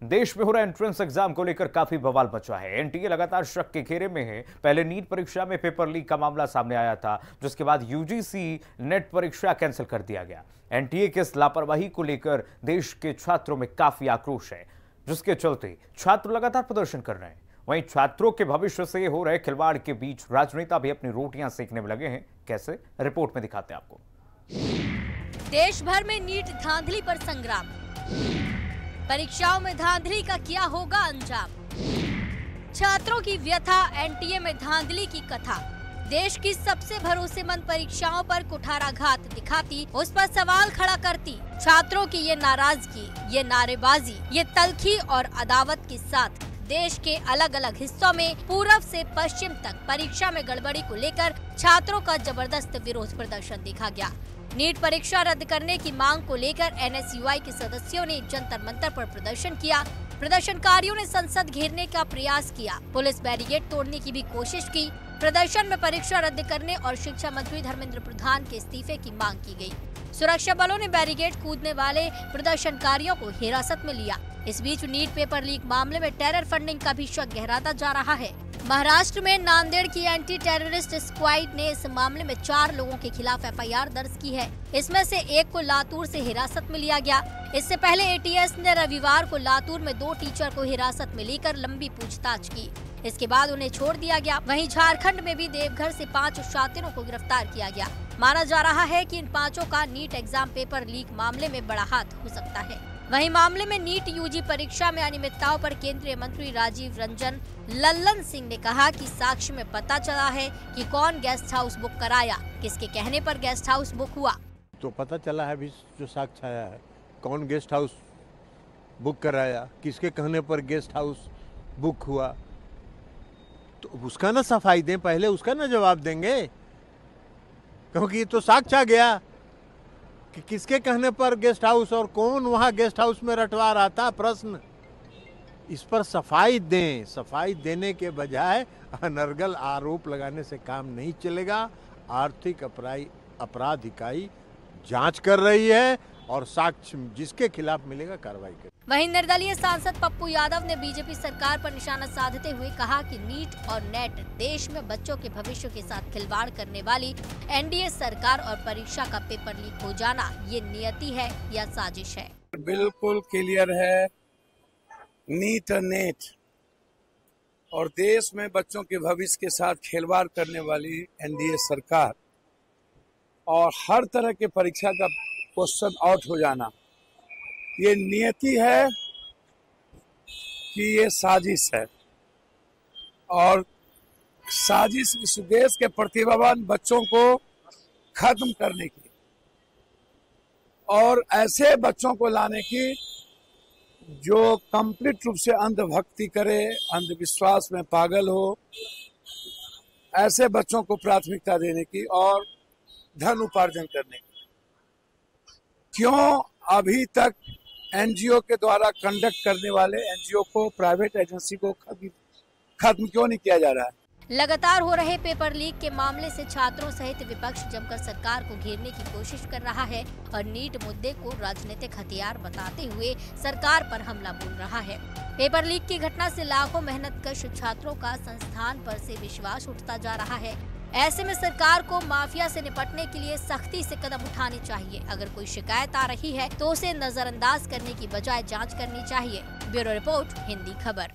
देश में हो रहे एंट्रेंस एग्जाम को लेकर काफी बवाल मचा है। एनटीए लगातार शक के घेरे में है। पहले नीट परीक्षा में पेपर लीक का मामला सामने आया था, जिसके बाद यूजीसी नेट परीक्षा कैंसिल कर दिया गया। एनटीए की इस लापरवाही को लेकर देश के छात्रों में काफी आक्रोश है, जिसके चलते छात्र लगातार प्रदर्शन कर रहे हैं। वहीं छात्रों के भविष्य से हो रहे खिलवाड़ के बीच राजनेता भी अपनी रोटियां सेकने में लगे हैं। कैसे, रिपोर्ट में दिखाते हैं आपको। देश भर में नीट धांधली पर संग्राम, परीक्षाओं में धांधली का क्या होगा अंजाम। छात्रों की व्यथा, एनटीए में धांधली की कथा। देश की सबसे भरोसेमंद परीक्षाओं पर कुठाराघात दिखाती, उस पर सवाल खड़ा करती। छात्रों की ये नाराजगी, ये नारेबाजी, ये तल्खी और अदावत के साथ देश के अलग अलग हिस्सों में पूर्व से पश्चिम तक परीक्षा में गड़बड़ी को लेकर छात्रों का जबरदस्त विरोध प्रदर्शन देखा गया। नीट परीक्षा रद्द करने की मांग को लेकर एनएसयूआई के सदस्यों ने जंतर मंतर पर प्रदर्शन किया। प्रदर्शनकारियों ने संसद घेरने का प्रयास किया, पुलिस बैरिकेड तोड़ने की भी कोशिश की। प्रदर्शन में परीक्षा रद्द करने और शिक्षा मंत्री धर्मेंद्र प्रधान के इस्तीफे की मांग की गई। सुरक्षा बलों ने बैरिकेड कूदने वाले प्रदर्शनकारियों को हिरासत में लिया। इस बीच नीट पेपर लीक मामले में टेरर फंडिंग का भी शक गहराता जा रहा है। महाराष्ट्र में नांदेड़ की एंटी टेररिस्ट स्क्वाड ने इस मामले में 4 लोगों के खिलाफ एफआईआर दर्ज की है। इसमें से एक को लातूर से हिरासत में लिया गया। इससे पहले एटीएस ने रविवार को लातूर में 2 टीचर को हिरासत में लेकर लंबी पूछताछ की। इसके बाद उन्हें छोड़ दिया गया। वहीं झारखंड में भी देवघर से 5 शातिरों को गिरफ्तार किया गया। माना जा रहा है कि इन 5 का नीट एग्जाम पेपर लीक मामले में बड़ा हाथ हो सकता है। वहीं मामले में नीट यूजी परीक्षा में अनियमितताओं पर केंद्रीय मंत्री राजीव रंजन लल्लन सिंह ने कहा कि साक्ष्य में पता चला है कि कौन गेस्ट हाउस बुक कराया, किसके कहने पर गेस्ट हाउस बुक हुआ। तो पता चला है अभी जो साक्ष्य आया है, कौन गेस्ट हाउस बुक कराया, किसके कहने पर गेस्ट हाउस बुक हुआ, तो उसका ना सफाई दें, पहले उसका ना जवाब देंगे, क्योंकि ये तो साक्ष्य आ गया कि किसके कहने पर गेस्ट हाउस और कौन वहाँ गेस्ट हाउस में रटवा रहा था। प्रश्न इस पर सफाई दें। सफाई देने के बजाय अनर्गल आरोप लगाने से काम नहीं चलेगा। आर्थिक अपराध इकाई जांच कर रही है और साक्ष्य जिसके खिलाफ मिलेगा कार्रवाई करेगी। वहीं निर्दलीय सांसद पप्पू यादव ने बीजेपी सरकार पर निशाना साधते हुए कहा कि नीट और नेट देश में बच्चों के भविष्य के साथ खिलवाड़ करने वाली एनडीए सरकार और परीक्षा का पेपर लीक हो जाना ये नियति है या साजिश है। बिल्कुल क्लियर है, नीट और नेट और देश में बच्चों के भविष्य के साथ खिलवाड़ करने वाली एनडीए सरकार और हर तरह के परीक्षा का क्वेश्चन आउट हो जाना, ये नियति है कि ये साजिश है। और साजिश इस देश के प्रतिभावान बच्चों को खत्म करने की और ऐसे बच्चों को लाने की जो कंप्लीट रूप से अंधभक्ति करे, अंधविश्वास में पागल हो, ऐसे बच्चों को प्राथमिकता देने की और धन उपार्जन करने की। क्यों अभी तक एनजीओ के द्वारा कंडक्ट करने वाले एनजीओ को, प्राइवेट एजेंसी को खत्म क्यों नहीं किया जा रहा है? लगातार हो रहे पेपर लीक के मामले से छात्रों सहित विपक्ष जमकर सरकार को घेरने की कोशिश कर रहा है और नीट मुद्दे को राजनीतिक हथियार बताते हुए सरकार पर हमला बोल रहा है। पेपर लीक की घटना से लाखों मेहनतकश छात्रों का संस्थान पर से विश्वास उठता जा रहा है। ऐसे में सरकार को माफिया से निपटने के लिए सख्ती से कदम उठाने चाहिए। अगर कोई शिकायत आ रही है तो उसे नजरअंदाज करने की बजाय जांच करनी चाहिए। ब्यूरो रिपोर्ट, हिंदी खबर।